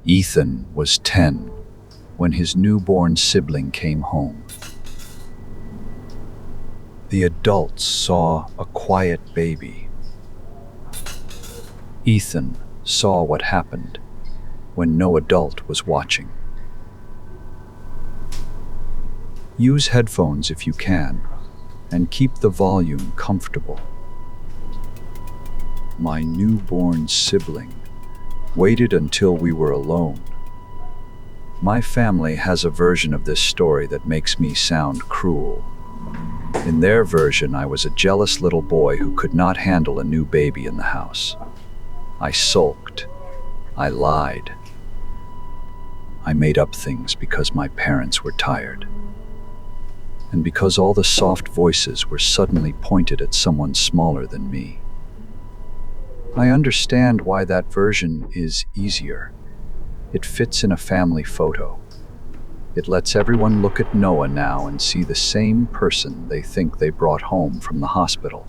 Ethan was 10 when his newborn sibling came home. The adults saw a quiet baby. Ethan saw what happened when no adult was watching. Use headphones if you can, and keep the volume comfortable. My newborn sibling waited until we were alone. My family has a version of this story that makes me sound cruel. In their version, I was a jealous little boy who could not handle a new baby in the house. I sulked. I lied. I made up things because my parents were tired. And because all the soft voices were suddenly pointed at someone smaller than me. I understand why that version is easier. It fits in a family photo. It lets everyone look at Noah now and see the same person they think they brought home from the hospital.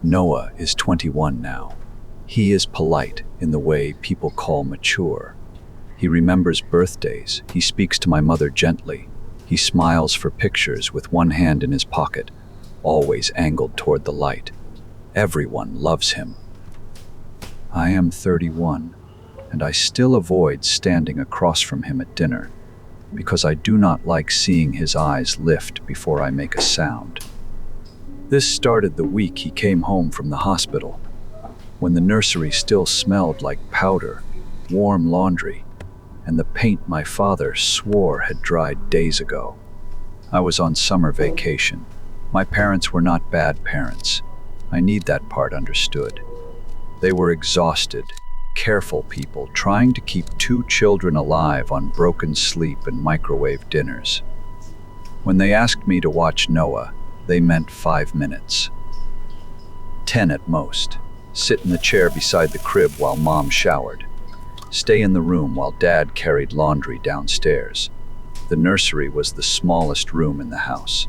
Noah is 21 now. He is polite in the way people call mature. He remembers birthdays. He speaks to my mother gently. He smiles for pictures with one hand in his pocket, always angled toward the light. Everyone loves him. I am 31, and I still avoid standing across from him at dinner, because I do not like seeing his eyes lift before I make a sound. This started the week he came home from the hospital, when the nursery still smelled like powder, warm laundry, and the paint my father swore had dried days ago. I was on summer vacation. My parents were not bad parents. I need that part understood. They were exhausted, careful people trying to keep 2 children alive on broken sleep and microwave dinners. When they asked me to watch Noah, they meant 5 minutes. 10 at most. Sit in the chair beside the crib while Mom showered. Stay in the room while Dad carried laundry downstairs. The nursery was the smallest room in the house.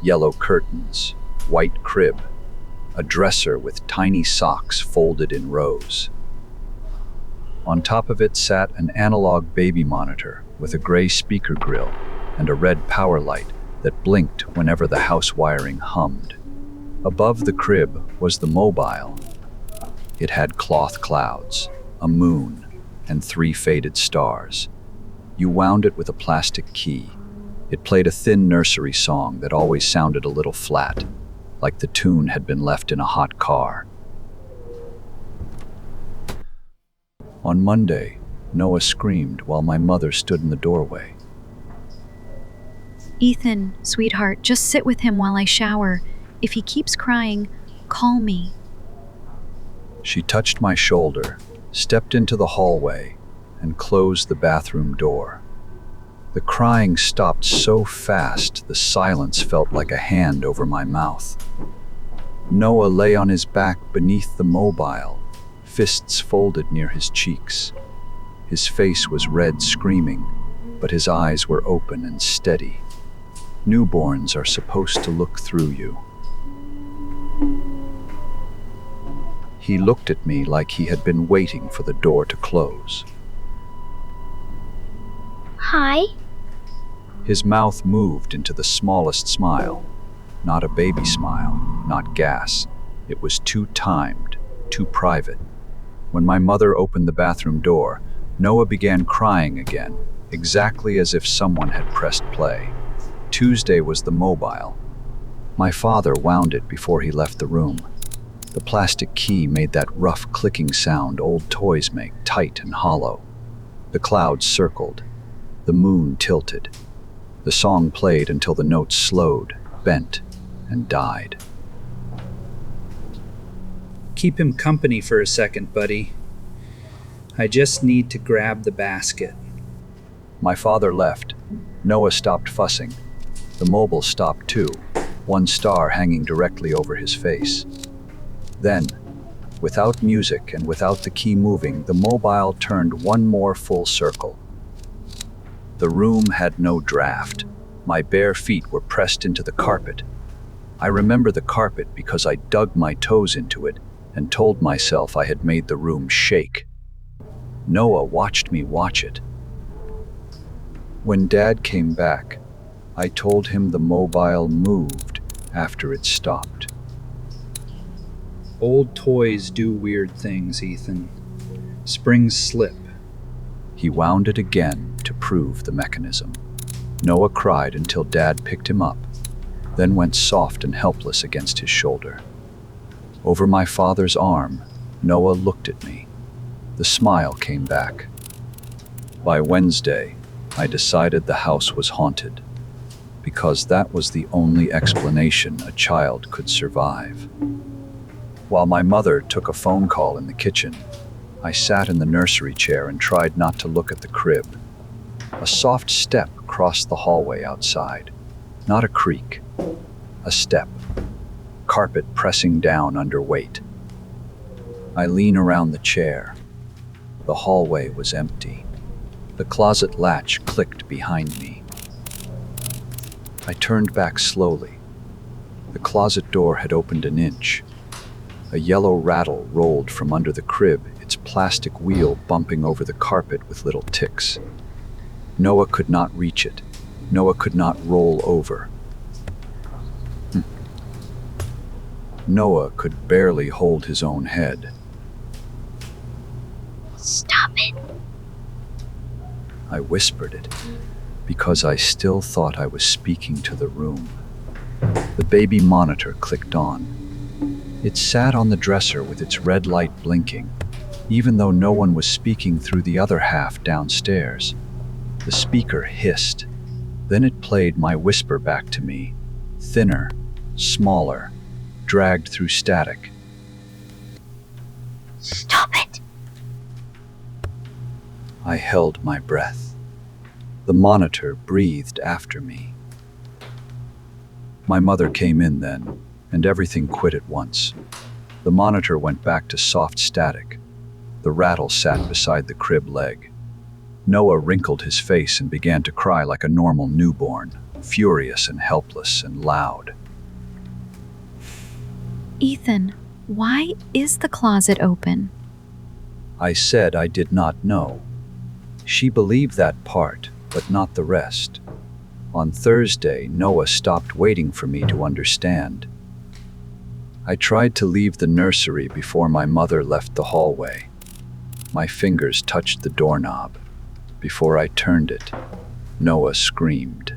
Yellow curtains, white crib, a dresser with tiny socks folded in rows. On top of it sat an analog baby monitor with a gray speaker grill and a red power light that blinked whenever the house wiring hummed. Above the crib was the mobile. It had cloth clouds, a moon, and 3 faded stars. You wound it with a plastic key. It played a thin nursery song that always sounded a little flat, like the tune had been left in a hot car. On Monday, Noah screamed while my mother stood in the doorway. Ethan, sweetheart, just sit with him while I shower. If he keeps crying, call me. She touched my shoulder, stepped into the hallway, and closed the bathroom door. The crying stopped so fast, the silence felt like a hand over my mouth. Noah lay on his back beneath the mobile, fists folded near his cheeks. His face was red, screaming, but his eyes were open and steady. Newborns are supposed to look through you. He looked at me like he had been waiting for the door to close. Hi. His mouth moved into the smallest smile. Not a baby smile, not gas. It was too timed, too private. When my mother opened the bathroom door, Noah began crying again, exactly as if someone had pressed play. Tuesday was the mobile. My father wound it before he left the room. The plastic key made that rough clicking sound old toys make, tight and hollow. The clouds circled. The moon tilted. The song played until the notes slowed, bent, and died. Keep him company for a second, buddy. I just need to grab the basket. My father left. Noah stopped fussing. The mobile stopped too, one star hanging directly over his face. Then, without music and without the key moving, the mobile turned one more full circle. The room had no draft. My bare feet were pressed into the carpet. I remember the carpet because I dug my toes into it and told myself I had made the room shake. Noah watched me watch it. When Dad came back, I told him the mobile moved after it stopped. Old toys do weird things, Ethan. Springs slip. He wound it again to prove the mechanism. Noah cried until Dad picked him up, then went soft and helpless against his shoulder. Over my father's arm, Noah looked at me. The smile came back. By Wednesday, I decided the house was haunted, because that was the only explanation a child could survive. While my mother took a phone call in the kitchen, I sat in the nursery chair and tried not to look at the crib. A soft step crossed the hallway outside. Not a creak, a step. Carpet pressing down under weight. I lean around the chair. The hallway was empty. The closet latch clicked behind me. I turned back slowly. The closet door had opened an inch. A yellow rattle rolled from under the crib, its plastic wheel bumping over the carpet with little ticks. Noah could not reach it. Noah could not roll over. Noah could barely hold his own head. Stop it. I whispered it, because I still thought I was speaking to the room. The baby monitor clicked on. It sat on the dresser with its red light blinking, even though no one was speaking through the other half downstairs. The speaker hissed. Then it played my whisper back to me, thinner, smaller, dragged through static. Stop it. I held my breath. The monitor breathed after me. My mother came in then, and everything quit at once. The monitor went back to soft static. The rattle sat beside the crib leg. Noah wrinkled his face and began to cry like a normal newborn, furious and helpless and loud. Ethan, why is the closet open? I said I did not know. She believed that part, but not the rest. On Thursday, Noah stopped waiting for me to understand. I tried to leave the nursery before my mother left the hallway. My fingers touched the doorknob. Before I turned it, Noah screamed.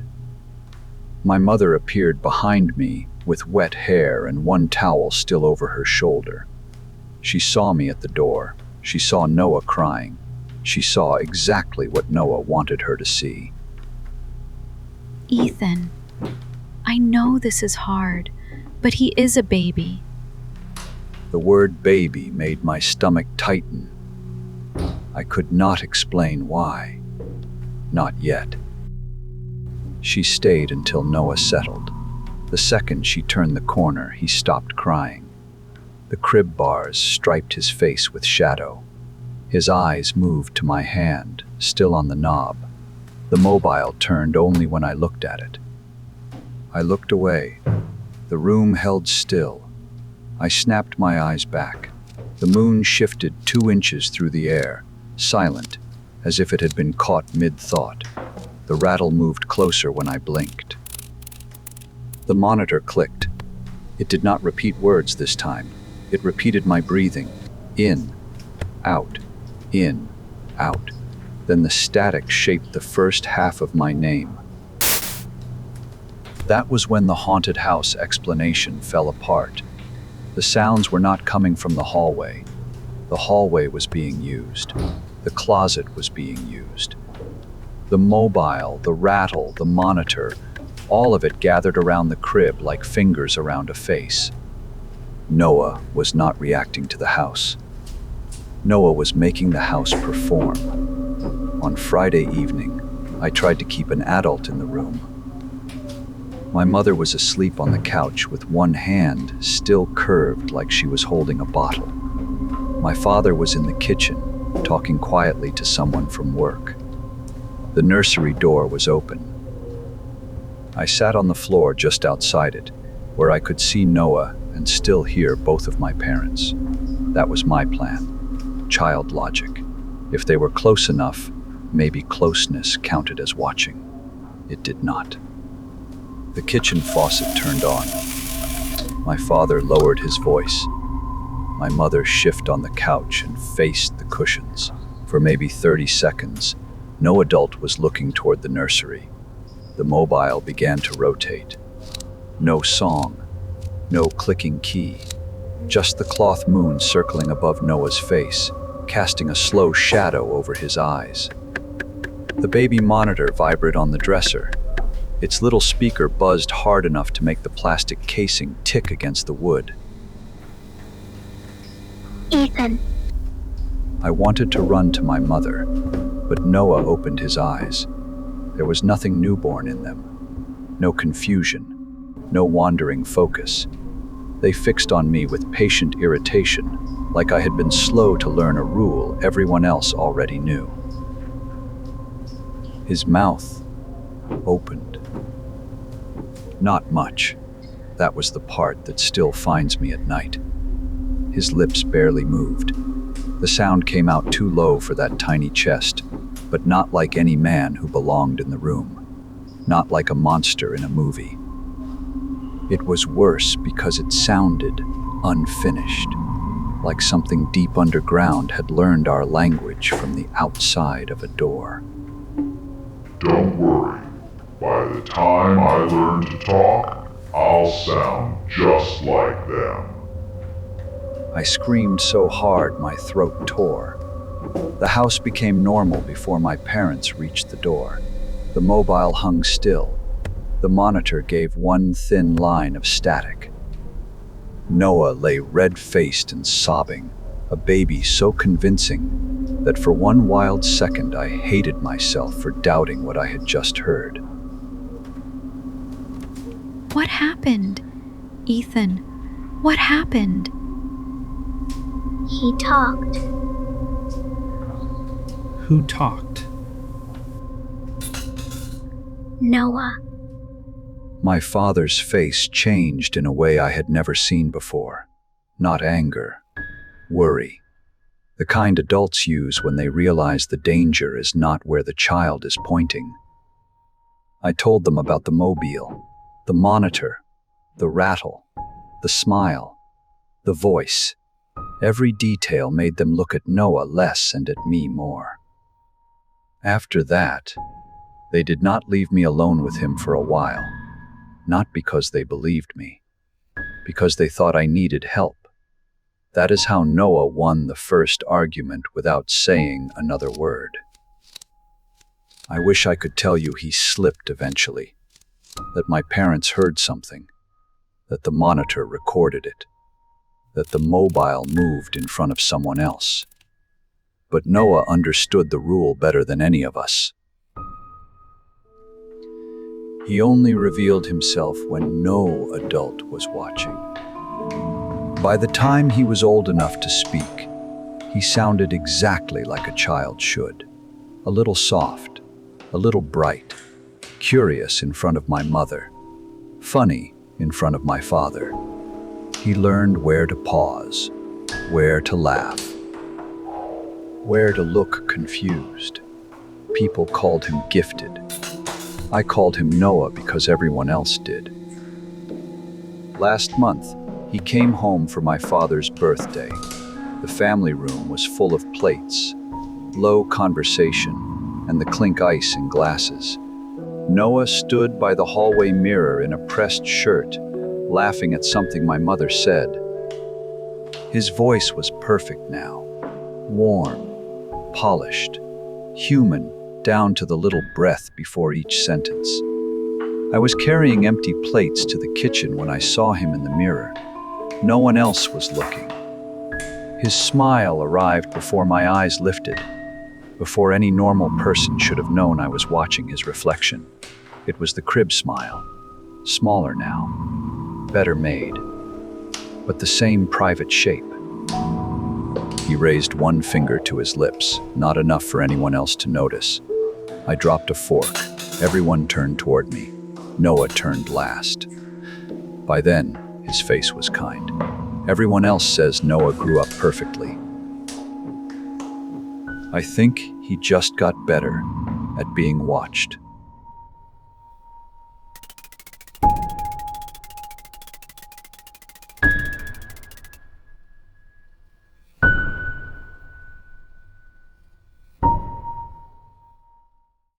My mother appeared behind me with wet hair and one towel still over her shoulder. She saw me at the door. She saw Noah crying. She saw exactly what Noah wanted her to see. Ethan, I know this is hard, but he is a baby. The word baby made my stomach tighten. I could not explain why. Not yet. She stayed until Noah settled. The second she turned the corner, he stopped crying. The crib bars striped his face with shadow. His eyes moved to my hand, still on the knob. The mobile turned only when I looked at it. I looked away. The room held still. I snapped my eyes back. The moon shifted 2 inches through the air, silent, as if it had been caught mid-thought. The rattle moved closer when I blinked. The monitor clicked. It did not repeat words this time. It repeated my breathing. In, out, in, out. Then the static shaped the first half of my name. That was when the haunted house explanation fell apart. The sounds were not coming from the hallway. The hallway was being used. The closet was being used. The mobile, the rattle, the monitor, all of it gathered around the crib like fingers around a face. Noah was not reacting to the house. Noah was making the house perform. On Friday evening, I tried to keep an adult in the room. My mother was asleep on the couch with one hand still curved like she was holding a bottle. My father was in the kitchen, talking quietly to someone from work. The nursery door was open. I sat on the floor just outside it, where I could see Noah and still hear both of my parents. That was my plan. Child logic. If they were close enough, maybe closeness counted as watching. It did not. The kitchen faucet turned on. My father lowered his voice. My mother shifted on the couch and faced the cushions. For maybe 30 seconds, no adult was looking toward the nursery. The mobile began to rotate. No song, no clicking key, just the cloth moon circling above Noah's face, casting a slow shadow over his eyes. The baby monitor vibrated on the dresser. Its little speaker buzzed hard enough to make the plastic casing tick against the wood. Ethan. I wanted to run to my mother, but Noah opened his eyes. There was nothing newborn in them. No confusion, no wandering focus. They fixed on me with patient irritation, like I had been slow to learn a rule everyone else already knew. His mouth opened. Not much. That was the part that still finds me at night. His lips barely moved. The sound came out too low for that tiny chest, but not like any man who belonged in the room. Not like a monster in a movie. It was worse because it sounded unfinished, like something deep underground had learned our language from the outside of a door. Don't worry. By the time I learn to talk, I'll sound just like them. I screamed so hard my throat tore. The house became normal before my parents reached the door. The mobile hung still. The monitor gave one thin line of static. Noah lay red-faced and sobbing, a baby so convincing that for one wild second I hated myself for doubting what I had just heard. What happened? Ethan, what happened? He talked. Who talked? Noah. My father's face changed in a way I had never seen before. Not anger, worry. The kind adults use when they realize the danger is not where the child is pointing. I told them about the mobile, the monitor, the rattle, the smile, the voice. Every detail made them look at Noah less and at me more. After that, they did not leave me alone with him for a while. Not because they believed me, because they thought I needed help. That is how Noah won the first argument without saying another word. I wish I could tell you he slipped eventually, that my parents heard something, that the monitor recorded it, that the mobile moved in front of someone else. But Noah understood the rule better than any of us. He only revealed himself when no adult was watching. By the time he was old enough to speak, he sounded exactly like a child should. A little soft, a little bright, curious in front of my mother, funny in front of my father. He learned where to pause, where to laugh, where to look confused. People called him gifted. I called him Noah because everyone else did. Last month, he came home for my father's birthday. The family room was full of plates, low conversation, and the clink ice in glasses. Noah stood by the hallway mirror in a pressed shirt, laughing at something my mother said. His voice was perfect now, warm, polished, human, down to the little breath before each sentence. I was carrying empty plates to the kitchen when I saw him in the mirror. No one else was looking. His smile arrived before my eyes lifted, before any normal person should have known I was watching his reflection. It was the crib smile, smaller now, better made, but the same private shape. He raised one finger to his lips, not enough for anyone else to notice. I dropped a fork. Everyone turned toward me. Noah turned last. By then, his face was kind. Everyone else says Noah grew up perfectly. I think he just got better at being watched.